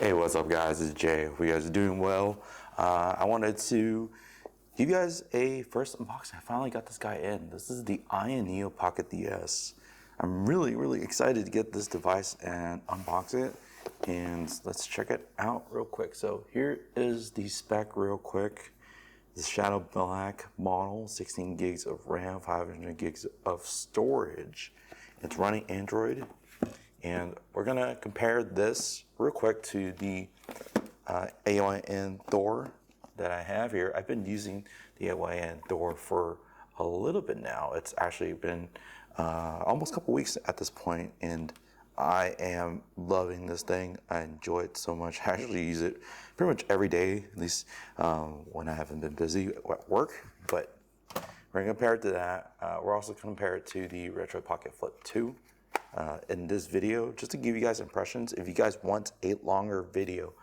Hey, what's up, guys? It's Jay. Hope you guys are doing well. I wanted to give you guys a first unboxing. I finally got this guy in. This is the Ayaneo Pocket DS. I'm really excited to get this device and unbox it. And let's check it out real quick. So here is the spec real quick. The Shadow Black model, 16 gigs of RAM, 500 gigs of storage. It's running Android. And we're gonna compare this real quick to the AYN Thor that I have here. I've been using the AYN Thor for a little bit now. It's actually been almost a couple weeks at this point, and I am loving this thing. I enjoy it so much. I actually use it pretty much every day, at least when I haven't been busy at work. But we're gonna compare it to that. We're also gonna compare it to the Retro Pocket Flip 2. In this video, just to give you guys impressions. If you guys want a longer video,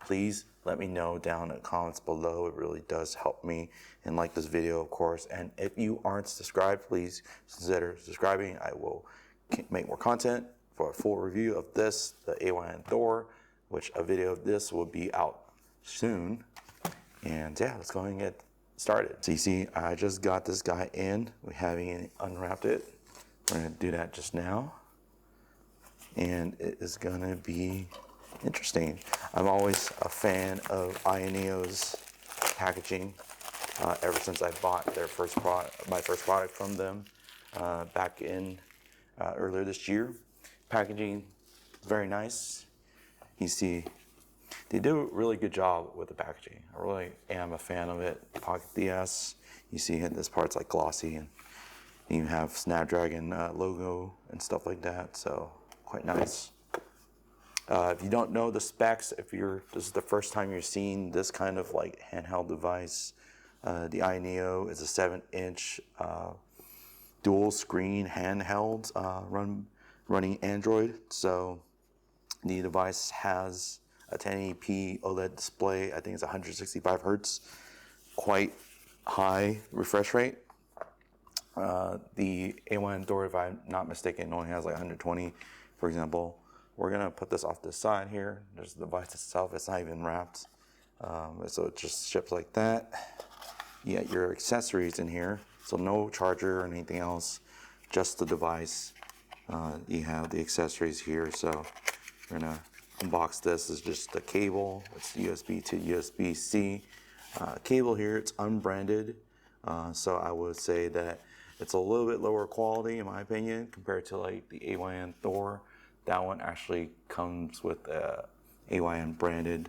please let me know down in the comments below. It really does help me, and like this video, of course. And if you aren't subscribed, please consider subscribing. I will make more content for a full review of this, the AYN Thor, which a video of this will be out soon. And yeah, let's go ahead and get started. So you see, I just got this guy in. We haven't unwrapped it. We're gonna do that just now. And it is gonna be interesting. I'm always a fan of Ayaneo's packaging. Ever since I bought their my first product from them back in earlier this year. Packaging is very nice. You see, they do a really good job with the packaging. I really am a fan of it. Pocket DS, you see this part's like glossy, and you have Snapdragon logo and stuff like that. So quite nice. If you don't know the specs, this is the first time you're seeing this kind of like handheld device, the Ayaneo is a 7-inch dual screen handheld running Android. So the device has a 1080p OLED display. I think it's 165 hertz, quite high refresh rate. The AYN Thor, if I'm not mistaken, only has like 120. For example, we're gonna put this off the side here. There's the device itself. It's not even wrapped, so it just ships like that. You got your accessories in here, so no charger or anything else, just the device. You have the accessories here. So we're gonna unbox this. It's just the cable. It's USB to USB-C cable here. It's unbranded, so I would say that it's a little bit lower quality in my opinion compared to like the AYN Thor. That one actually comes with a AYN branded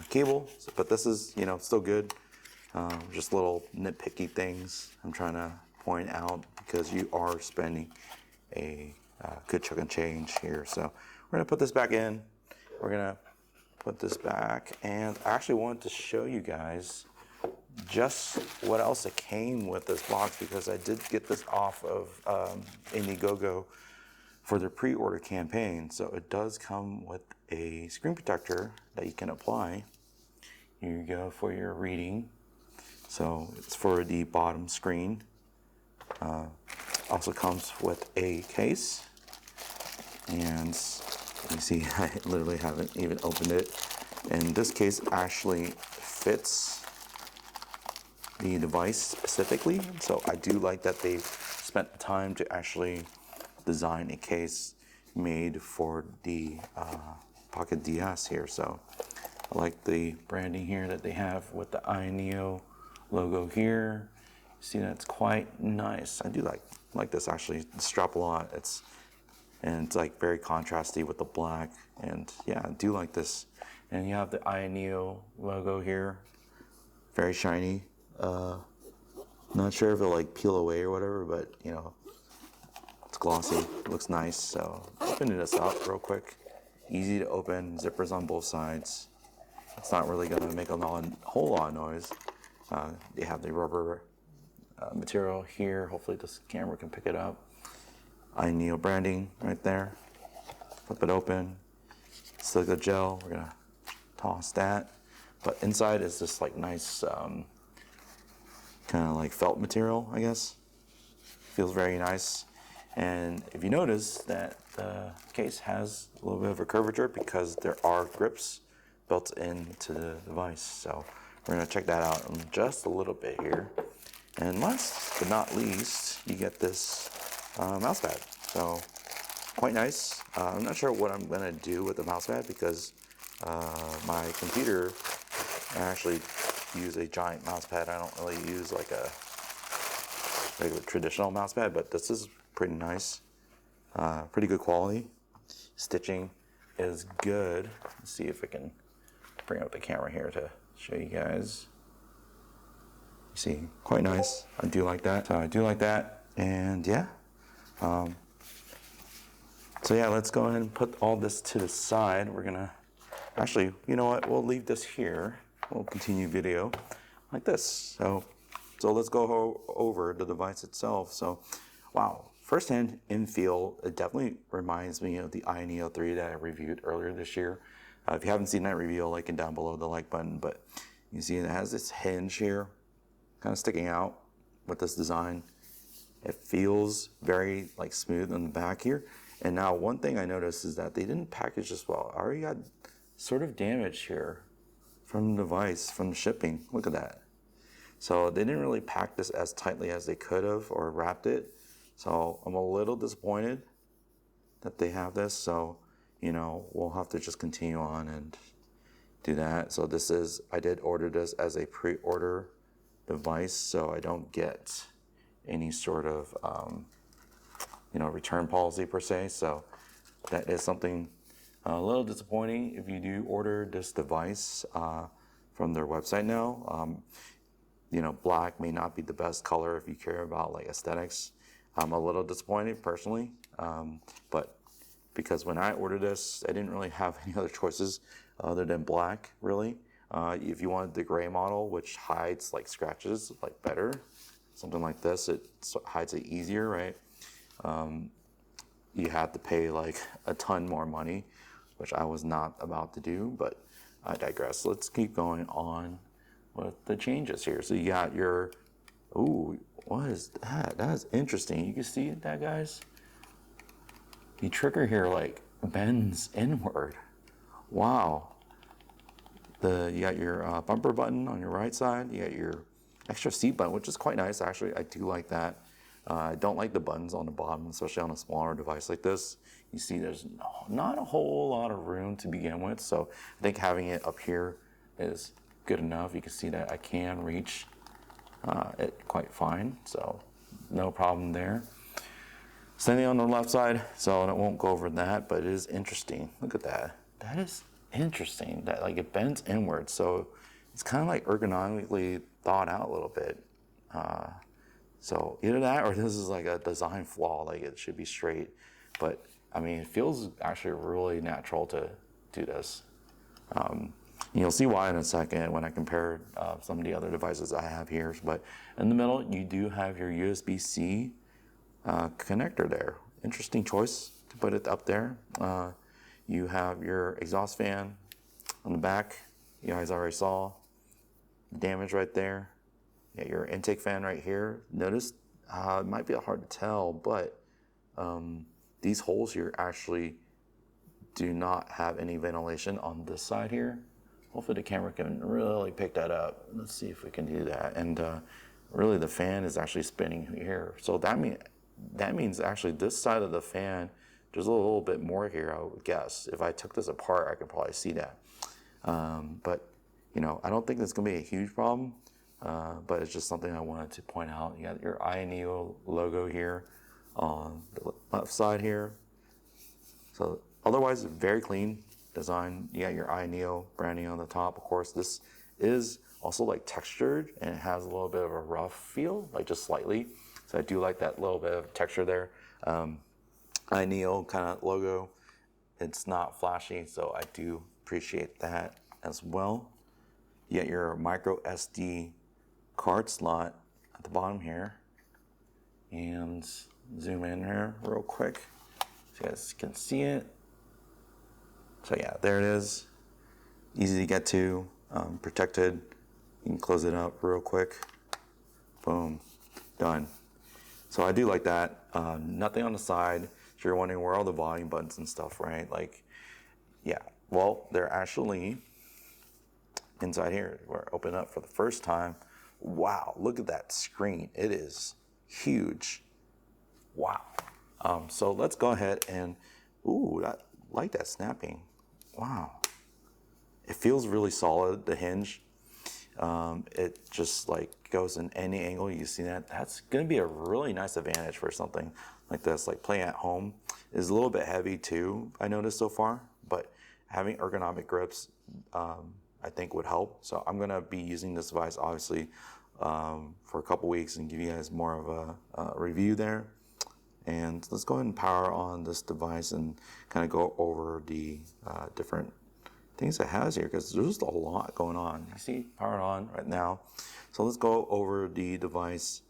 cable, but this is, still good. Just little nitpicky things I'm trying to point out because you are spending a good chunk of change here. So we're gonna put this back in. We're gonna put this back, and I actually wanted to show you guys just what else it came with this box, because I did get this off of Indiegogo for their pre-order campaign. So it does come with a screen protector that you can apply. Here you go for your reading. So it's for the bottom screen. Also comes with a case. And you see, I literally haven't even opened it. And this case actually fits the device specifically. So I do like that they've spent the time to actually design a case made for the Pocket DS here. So I like the branding here that they have with the Ayaneo logo here. See, that's quite nice. I do like this actually. The strap a lot. It's like very contrasty with the black, and yeah, I do like this. And you have the Ayaneo logo here, very shiny. Not sure if it'll like peel away or whatever, but it's glossy, looks nice. So opening this up real quick, easy to open, zippers on both sides. It's not really gonna make a whole lot of noise. They have the rubber material here. Hopefully this camera can pick it up. Ayaneo branding right there. Flip it open. Silica gel, we're gonna toss that. But inside is this like nice kind of like felt material, I guess. Feels very nice. And if you notice that the case has a little bit of a curvature because there are grips built into the device. So we're gonna check that out in just a little bit here. And last but not least, you get this mouse pad. So quite nice. I'm not sure what I'm gonna do with the mouse pad because my computer, I actually use a giant mouse pad. I don't really use like a regular traditional mouse pad, but this is pretty nice. Pretty good quality. Stitching is good. Let's see if I can bring up the camera here to show you guys. You see, quite nice. I do like that. So I do like that. And yeah. So yeah, let's go ahead and put all this to the side. We're gonna, actually, you know what? We'll leave this here. We'll continue video like this. So let's go over the device itself. So, wow. Firsthand in feel, it definitely reminds me of the Ayaneo 3 that I reviewed earlier this year. If you haven't seen that review, I'll link it down below the like button. But you see it has this hinge here, kind of sticking out with this design. It feels very like smooth on the back here. And now one thing I noticed is that they didn't package this well. I already got sort of damage here from the device, from the shipping. Look at that. So they didn't really pack this as tightly as they could have or wrapped it. So I'm a little disappointed that they have this. So, you know, we'll have to just continue on and do that. So this is, I did order this as a pre-order device, so I don't get any sort of, you know, return policy per se. So that is something a little disappointing if you do order this device from their website now. You know, black may not be the best color if you care about like aesthetics. I'm a little disappointed personally, but because when I ordered this, I didn't really have any other choices other than black, really. If you wanted the gray model, which hides like scratches like better, something like this, it hides it easier, right? You have to pay like a ton more money, which I was not about to do, but I digress. Let's keep going on with the changes here. So you got your, ooh, what is that? That is interesting. You can see that, guys? The trigger here like bends inward. Wow. You got your bumper button on your right side. You got your extra seat button, which is quite nice. Actually, I do like that. I don't like the buttons on the bottom, especially on a smaller device like this. You see there's not a whole lot of room to begin with. So I think having it up here is good enough. You can see that I can reach it quite fine. So no problem there. Same thing on the left side. So I won't go over that, but it is interesting. Look at that. That is interesting that like it bends inward. So it's kind of like ergonomically thought out a little bit. So either that or this is like a design flaw, like it should be straight. But I mean, it feels actually really natural to do this. You'll see why in a second when I compare some of the other devices I have here. But in the middle, you do have your USB-C connector there. Interesting choice to put it up there. You have your exhaust fan on the back. You guys already saw the damage right there. You got your intake fan right here. Notice it might be hard to tell, but these holes here actually do not have any ventilation on this side here. Hopefully the camera can really pick that up. Let's see if we can do that. And really the fan is actually spinning here. So that means actually this side of the fan, there's a little bit more here, I would guess. If I took this apart, I could probably see that. But you know, I don't think that's gonna be a huge problem, but it's just something I wanted to point out. You got your Ayaneo logo here on the left side here. So otherwise, very clean design. You got your Ayaneo branding on the top. Of course, this is also like textured and it has a little bit of a rough feel, like just slightly. So I do like that little bit of texture there. Ayaneo kind of logo. It's not flashy, so I do appreciate that as well. You got your micro SD card slot at the bottom here. And zoom in here real quick so you guys can see it. So yeah, there it is. Easy to get to, protected. You can close it up real quick. Boom, done. So I do like that. Nothing on the side. So you're wondering where are all the volume buttons and stuff, right? Like, yeah. Well, they're actually inside here. We're opening up for the first time. Wow, look at that screen. It is huge. Wow. So let's go ahead and, ooh, I like that snapping. Wow. It feels really solid, the hinge. It just like goes in any angle. You see that? That's gonna be a really nice advantage for something like this. Like playing at home is a little bit heavy too, I noticed so far, but having ergonomic grips, I think would help. So I'm gonna be using this device obviously for a couple weeks and give you guys more of a review there. And let's go ahead and power on this device and kind of go over the different things it has here, because there's just a lot going on. You see powered on right now. So let's go over the device.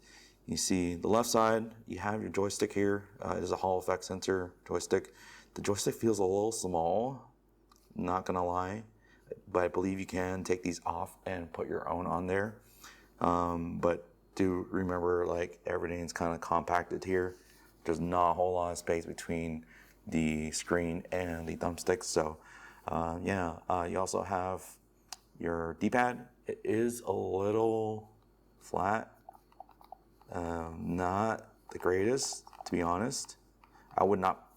You see the left side, you have your joystick here. It is a Hall effect sensor joystick. The joystick feels a little small, not gonna lie, but I believe you can take these off and put your own on there. But do remember, like, everything's kind of compacted here. There's not a whole lot of space between the screen and the thumbstick. So you also have your D-pad. It is a little flat, not the greatest, to be honest. I would not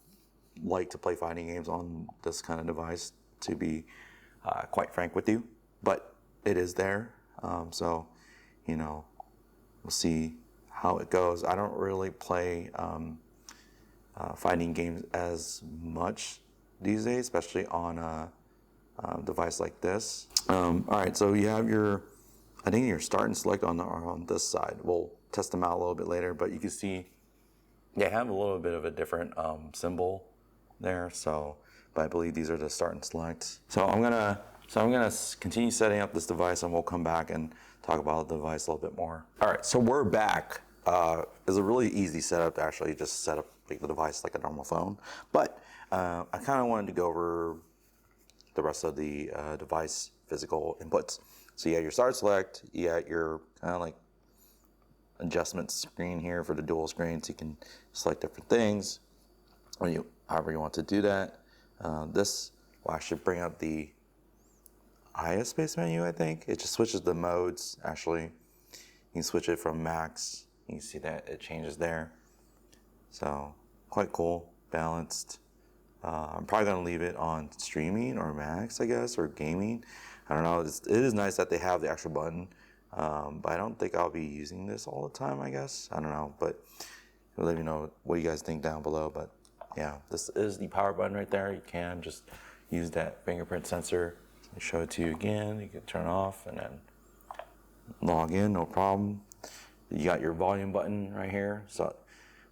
like to play fighting games on this kind of device, to be quite frank with you, but it is there. So, you know, we'll see how it goes. I don't really play fighting games as much these days, especially on a device like this. All right, so you have your, I think your start and select on this side. We'll test them out a little bit later, but you can see they have a little bit of a different symbol there. So, but I believe these are the start and select. So I'm gonna continue setting up this device, and we'll come back and talk about the device a little bit more. All right, so we're back. It's a really easy setup to actually just set up like the device like a normal phone, but I kind of wanted to go over the rest of the device physical inputs. So you got your start select, you got your kind of like adjustment screen here for the dual screen, so you can select different things, or however you want to do that. This will actually bring up the IS space menu, I think. It just switches the modes, actually. You can switch it from max. You can see that it changes there. So quite cool, balanced. I'm probably gonna leave it on streaming or max, I guess, or gaming. I don't know. It is nice that they have the actual button, but I don't think I'll be using this all the time, I guess. I don't know, but let me know what you guys think down below. But yeah, this is the power button right there. You can just use that fingerprint sensor. Let me show it to you again. You can turn it off and then log in, no problem. You got your volume button right here. So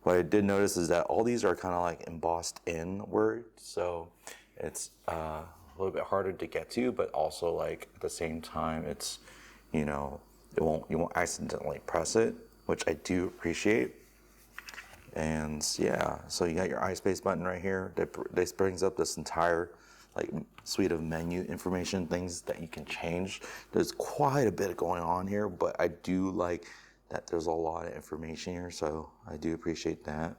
what I did notice is that all these are kind of like embossed inward, so it's a little bit harder to get to, but also like at the same time, it's, you know, you won't accidentally press it, which I do appreciate. And yeah, so you got your iSpace button right here. This brings up this entire like suite of menu information, things that you can change. There's quite a bit going on here, but I do like that there's a lot of information here, so I do appreciate that.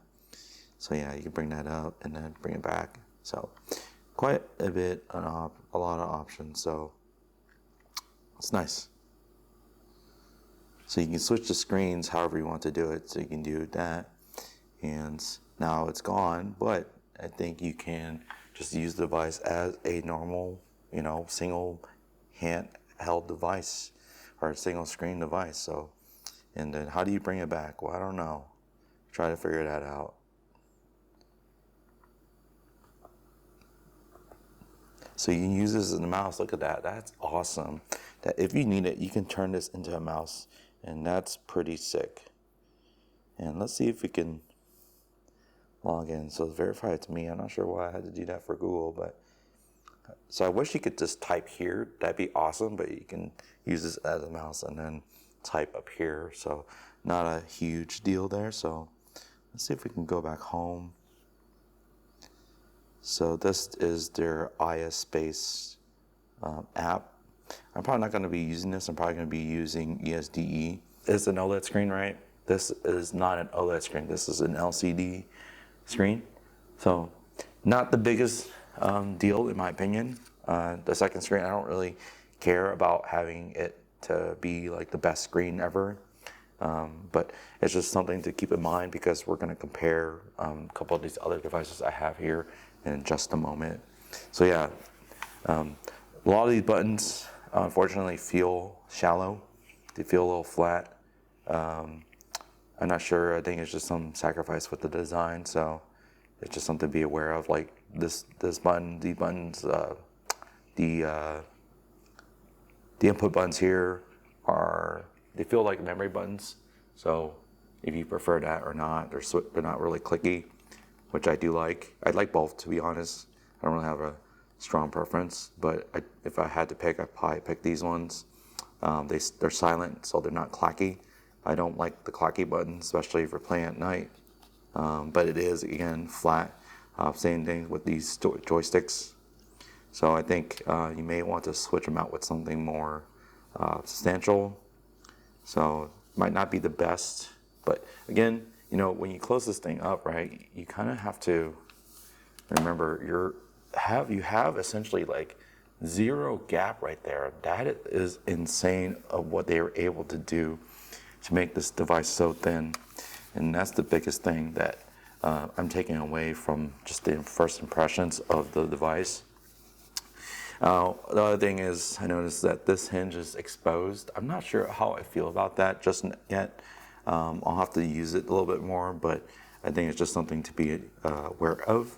So yeah, you can bring that up and then bring it back. So quite a bit, a lot of options, so it's nice. So you can switch the screens however you want to do it, so you can do that. And now it's gone, but I think you can just use the device as a normal, you know, single handheld device or a single screen device. So, and then how do you bring it back? Well, I don't know. Try to figure that out. So you can use this as a mouse. Look at that. That's awesome. That if you need it, you can turn this into a mouse, and that's pretty sick. And let's see if we can log in. So verify it to me. I'm not sure why I had to do that for Google, but so I wish you could just type here. That'd be awesome, but you can use this as a mouse and then type up here. So not a huge deal there. So let's see if we can go back home. So this is their IS Space app. I'm probably not going to be using this. I'm probably going to be using ESDE. It's an OLED screen, right? this is not an OLED screen. This is an LCD screen. So not the biggest deal in my opinion. The second screen, I don't really care about having it to be like the best screen ever. But it's just something to keep in mind because we're going to compare a couple of these other devices I have here in just a moment. So yeah, a lot of these buttons unfortunately feel shallow. They feel a little flat. I'm not sure. I think it's just some sacrifice with the design. So it's just something to be aware of. Like this button, these buttons, the input buttons here they feel like memory buttons. So if you prefer that or not, they're not really clicky, which I do like. I like both, to be honest. I don't really have a strong preference, but if I had to pick, I'd probably pick these ones. They're silent, so they're not clacky. I don't like the clacky buttons, especially if you're playing at night. But it is, again, flat. Same thing with these joysticks. So I think you may want to switch them out with something more substantial. So it might not be the best, but again, you know, when you close this thing up, right, you kind of have to remember you have essentially like zero gap right there. That is insane of what they were able to do to make this device so thin. And that's the biggest thing that I'm taking away from just the first impressions of the device. The other thing is, I noticed that this hinge is exposed. I'm not sure how I feel about that just yet. I'll have to use it a little bit more, but I think it's just something to be aware of.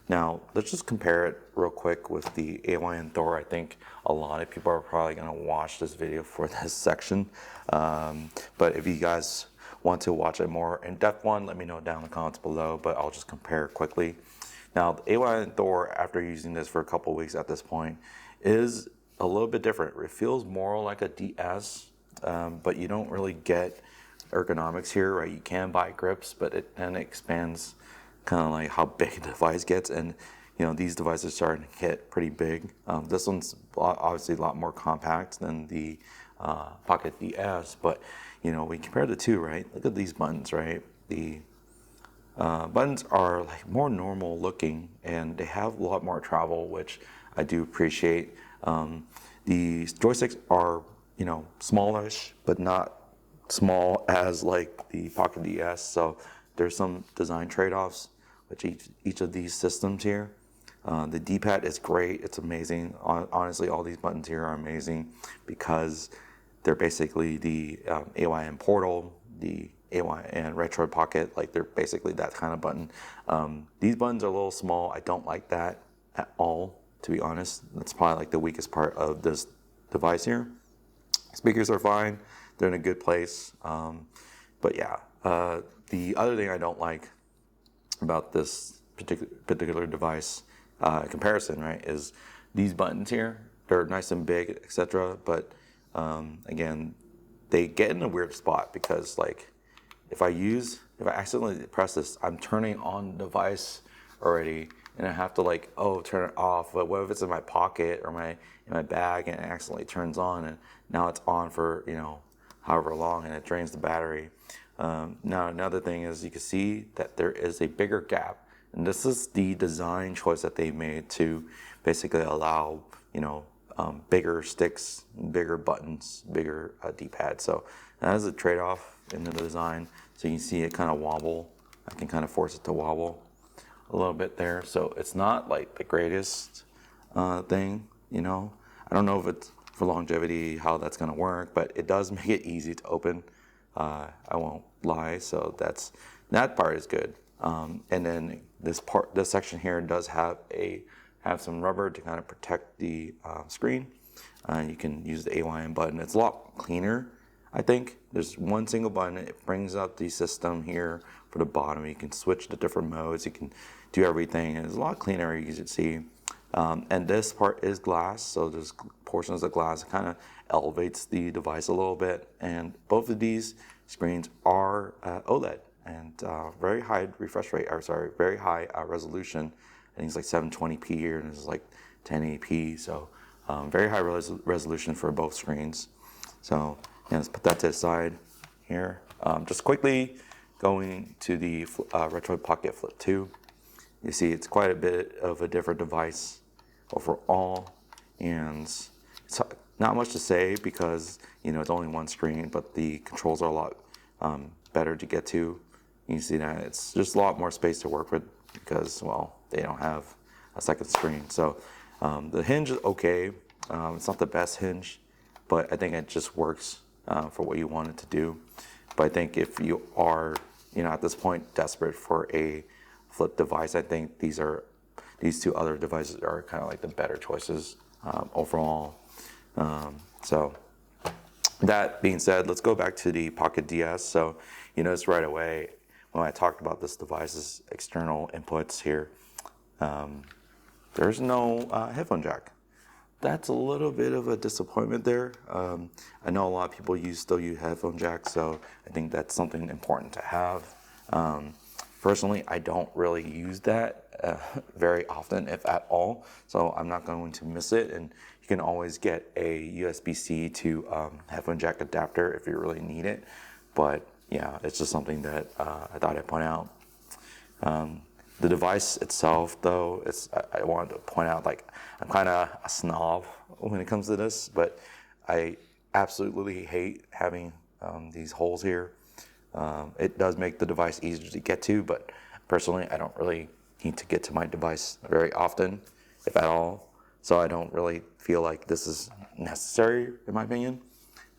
Now, let's just compare it real quick with the AYN Thor. I think a lot of people are probably going to watch this video for this section. But if you guys want to watch a more in-depth one, let me know down in the comments below, but I'll just compare quickly. Now, the AYN Thor, after using this for a couple of weeks at this point, is a little bit different. It feels more like a DS, but you don't really get ergonomics here, right? You can buy grips, but it then expands kind of like how big the device gets. And, you know, these devices are starting to get pretty big. This one's obviously a lot more compact than the Pocket DS, but, you know, we compare the two, right? Look at these buttons, right? The buttons are like more normal looking and they have a lot more travel, which I do appreciate. The joysticks are, you know, smallish, but not small as like the Pocket DS. So there's some design trade-offs with each of these systems here. The D-pad is great. It's amazing. Honestly, all these buttons here are amazing because they're basically the AYN Portal, the AYN Retroid Pocket, like they're basically that kind of button. These buttons are a little small. I don't like that at all, to be honest. That's probably like the weakest part of this device here. Speakers are fine. They're in a good place. But yeah, the other thing I don't like about this particular device comparison, right, is these buttons here. They're nice and big, etc. But again, they get in a weird spot because like if I accidentally press this, I'm turning on the device already, and I have to like, turn it off. But what if it's in my pocket or in my bag and it accidentally turns on, and now it's on for, you know, however long, and it drains the battery. Now another thing is you can see that there is a bigger gap, and this is the design choice that they made to basically allow, you know, bigger sticks, bigger buttons, bigger D-pad. So that is a trade-off in the design. So you can see it kind of wobble. I can kind of force it to wobble a little bit there. So it's not like the greatest thing, you know. I don't know if it's for longevity, how that's going to work, but it does make it easy to open. I won't lie. So that part is good. And then this section here does have some rubber to kind of protect the screen. You can use the AYN button. It's a lot cleaner, I think. There's one single button. It brings up the system here for the bottom. You can switch to different modes. You can do everything. And it's a lot cleaner, you can see. And this part is glass, so there's portions of glass that kind of elevates the device a little bit. And both of these screens are OLED and very high refresh rate, very high resolution. I think it's like 720p here, and this is like 1080p. So very high resolution for both screens. So yeah, let's put that to the side here. Just quickly going to the Retro Pocket Flip 2. You see it's quite a bit of a different device overall, and it's not much to say because it's only one screen, but the controls are a lot better to get to. You see that it's just a lot more space to work with because, well, they don't have a second screen. So the hinge is okay. It's not the best hinge, but I think it just works for what you want it to do. But I think if you are, at this point desperate for a flip device, I think these two other devices are kind of like the better choices overall. So that being said, let's go back to the Pocket DS. So you notice right away when I talked about this device's external inputs here, there's no headphone jack. That's a little bit of a disappointment there. I know a lot of people still use headphone jacks, so I think that's something important to have. Personally, I don't really use that very often, if at all, so I'm not going to miss it. And you can always get a USB-C to headphone jack adapter if you really need it. But yeah, it's just something that I thought I'd point out. The device itself, though, I wanted to point out, like, I'm kind of a snob when it comes to this, but I absolutely hate having these holes here. It does make the device easier to get to, but personally, I don't really need to get to my device very often, if at all. So I don't really feel like this is necessary, in my opinion.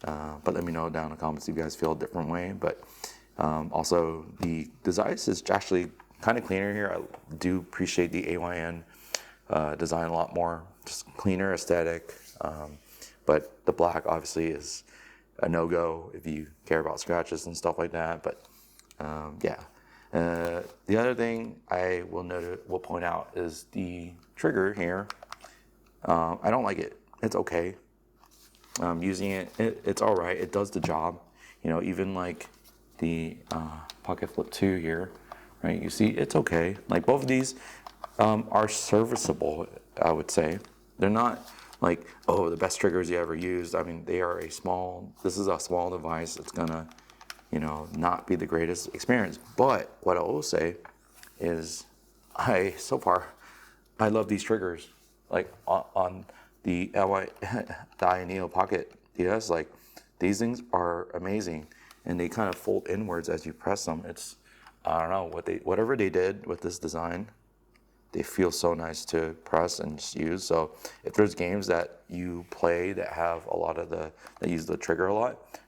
But let me know down in the comments if you guys feel a different way. But also, the device is actually kind of cleaner here. I do appreciate the AYN design a lot more, just cleaner aesthetic. But the black obviously is a no-go if you care about scratches and stuff like that. But yeah, the other thing I will point out is the trigger here. I don't like it. It's okay. Using it, it's all right. It does the job. Even like the Pocket Flip 2 here, right? You see, it's okay. Like both of these are serviceable, I would say. They're not like, oh, the best triggers you ever used. I mean, this is a small device. It's gonna, not be the greatest experience. But what I will say is so far, I love these triggers. Like on the Ayaneo Pocket DS, like these things are amazing, and they kind of fold inwards as you press them. I don't know whatever they did with this design, they feel so nice to press and just use. So if there's games that you play that have a lot of that use the trigger a lot,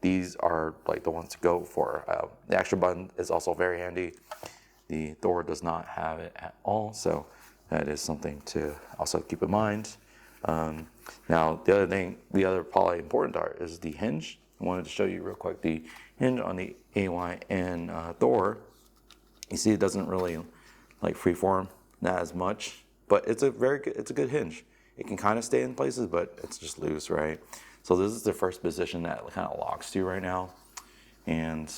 these are like the ones to go for. The extra button is also very handy. The Thor does not have it at all, so that is something to also keep in mind. Now, the other probably important part is the hinge. I wanted to show you real quick the hinge on the AYN Thor. You see, it doesn't really like freeform, not as much, but it's a good hinge. It can kind of stay in places, but it's just loose, right? So this is the first position that it kind of locks to right now, and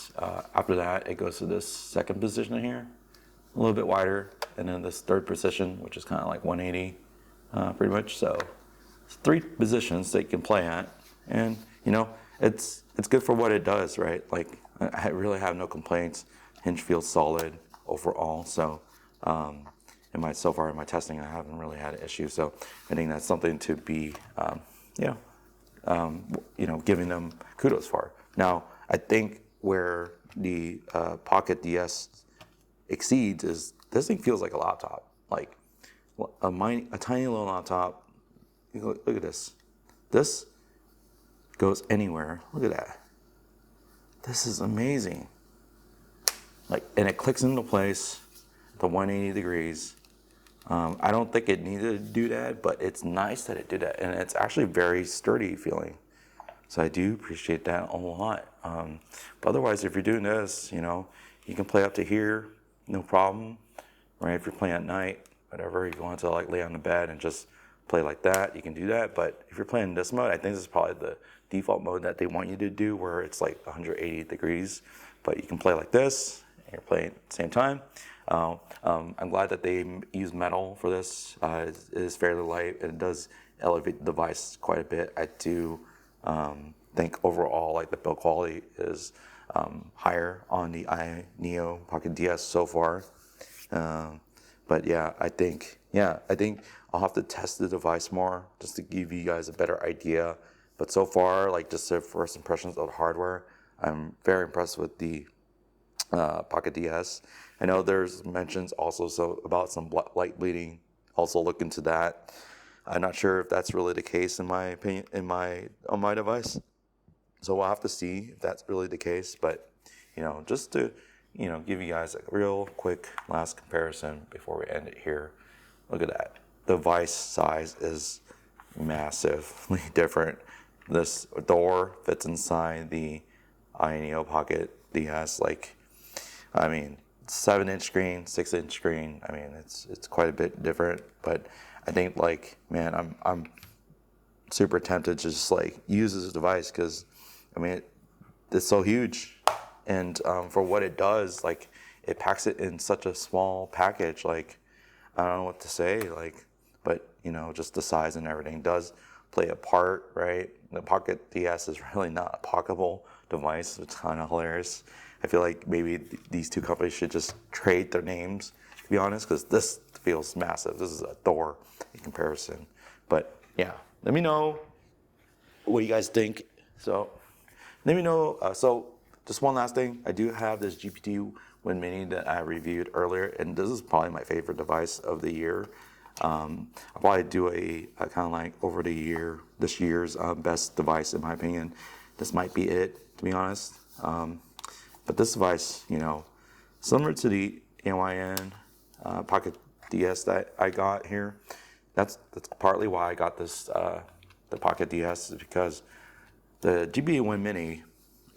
after that, it goes to this second position here, a little bit wider, and then this third position, which is kind of like 180, pretty much. So it's 3 positions that you can play at, and it's good for what it does, right? Like I really have no complaints. Hinge feels solid overall. So so far in my testing, I haven't really had an issue. So I think that's something to be, giving them kudos for. Now, I think where the Pocket DS exceeds is this thing feels like a laptop, like a tiny little laptop. Look at this. This goes anywhere. Look at that. This is amazing. And it clicks into place to 180 degrees. I don't think it needed to do that, but it's nice that it did that, and it's actually very sturdy feeling. So I do appreciate that a lot. But otherwise, if you're doing this, you can play up to here, no problem, right? If you're playing at night, whatever, you want to lay on the bed and just play like that, you can do that. But if you're playing this mode, I think this is probably the default mode that they want you to do, where it's like 180 degrees. But you can play like this, and you're playing at the same time. I'm glad that they use metal for this. It is fairly light, and it does elevate the device quite a bit. I do think overall, like, the build quality is higher on the Ayaneo Pocket DS so far. But yeah, I think I'll have to test the device more just to give you guys a better idea. But so far, like just the first impressions of the hardware, I'm very impressed with the Pocket DS. I know there's mentions also about some light bleeding. Also look into that. I'm not sure if that's really the case in my opinion on my device. So we'll have to see if that's really the case. But just to give you guys a real quick last comparison before we end it here. Look at that. The device size is massively different. This Thor fits inside the Ayaneo Pocket DS. Like, I mean, 7-inch screen, 6-inch screen. I mean, it's quite a bit different. But I think, like, man, I'm super tempted to just like use this device because, I mean, it's so huge, and for what it does, like, it packs it in such a small package. Like, I don't know what to say. Like, but just the size and everything does play a part, right? The Pocket DS is really not a pocketable device. It's kind of hilarious. I feel like maybe these two companies should just trade their names, to be honest, because this feels massive. This is a Thor in comparison. But yeah, let me know what you guys think. So let me know. So just one last thing. I do have this GPT-Win Mini that I reviewed earlier, and this is probably my favorite device of the year. I'll probably do a kind of like over this year's best device in my opinion. This might be it, to be honest. But this device, similar to the AYN Pocket DS that I got here, that's partly why I got this the Pocket DS, is because the GPT-Win Mini,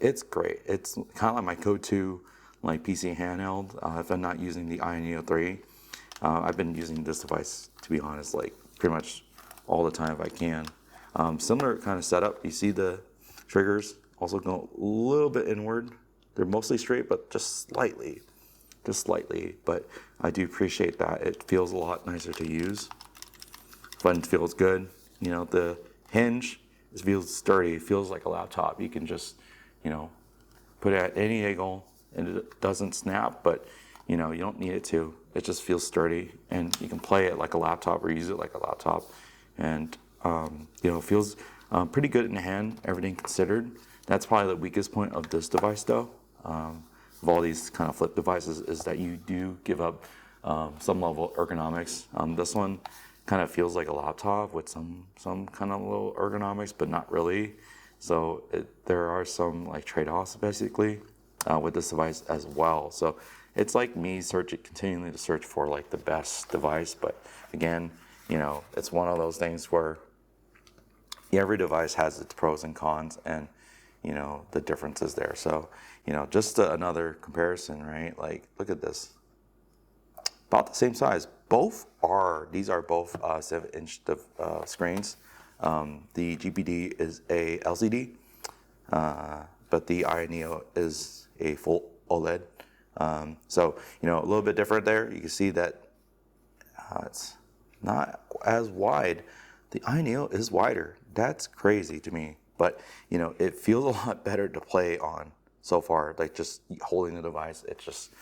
it's great. It's kind of like my go-to like PC handheld if I'm not using the Ayaneo 3. I've been using this device, to be honest, like pretty much all the time if I can. Similar kind of setup. You see the triggers also go a little bit inward. They're mostly straight, but just slightly. But I do appreciate that. It feels a lot nicer to use. Fun, feels good. The hinge, it feels sturdy. It feels like a laptop. You can just, put it at any angle and it doesn't snap, but you don't need it to. It just feels sturdy, and you can play it like a laptop or use it like a laptop, and it feels pretty good in the hand, everything considered. That's probably the weakest point of this device, though, of all these kind of flip devices, is that you do give up some level of ergonomics. This one kind of feels like a laptop with some kind of little ergonomics, but not really. So there are some like trade-offs basically with this device as well. So it's like me continually to search for like the best device. But again, it's one of those things where every device has its pros and cons, and the differences there. So just another comparison, right? Like, look at this, about the same size. These are both 7-inch screens. The GPT is a LCD, but the Ayaneo is a full OLED. So a little bit different there. You can see that it's not as wide. The Ayaneo is wider. That's crazy to me, but it feels a lot better to play on so far. Like, just holding the device, it's just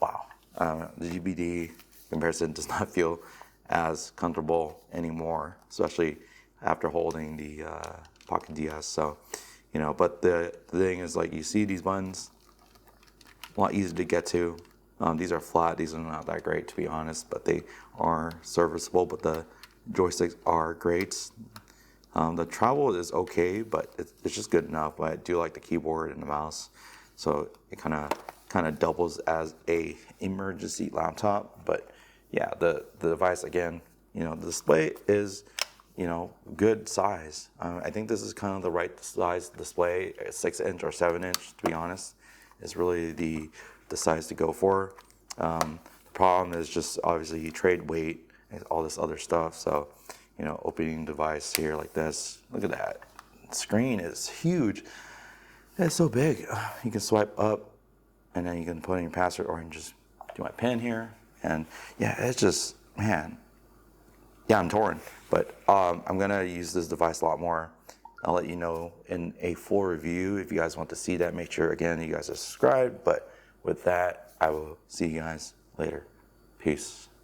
wow. The GPT comparison does not feel as comfortable anymore, especially after holding the Pocket DS. So, but the thing is, like, you see these buttons, a lot easier to get to. These are flat. These are not that great, to be honest, but they are serviceable. But the joysticks are great. The travel is okay, but it's just good enough. But I do like the keyboard and the mouse, so it kind of doubles as a emergency laptop. But yeah, the device, again, the display is good size. I think this is kind of the right size display. 6-inch or 7-inch, to be honest, is really the size to go for. The problem is just obviously you trade weight and all this other stuff. So opening device here like this, look at that. The screen is huge. It's so big. You can swipe up, and then you can put in your password, or you can just do my pen here. And yeah, it's just, man, yeah, I'm torn. But I'm gonna use this device a lot more I'll let you know in a full review. If you guys want to see that, make sure again you guys are subscribed. But with that, I will see you guys later. Peace.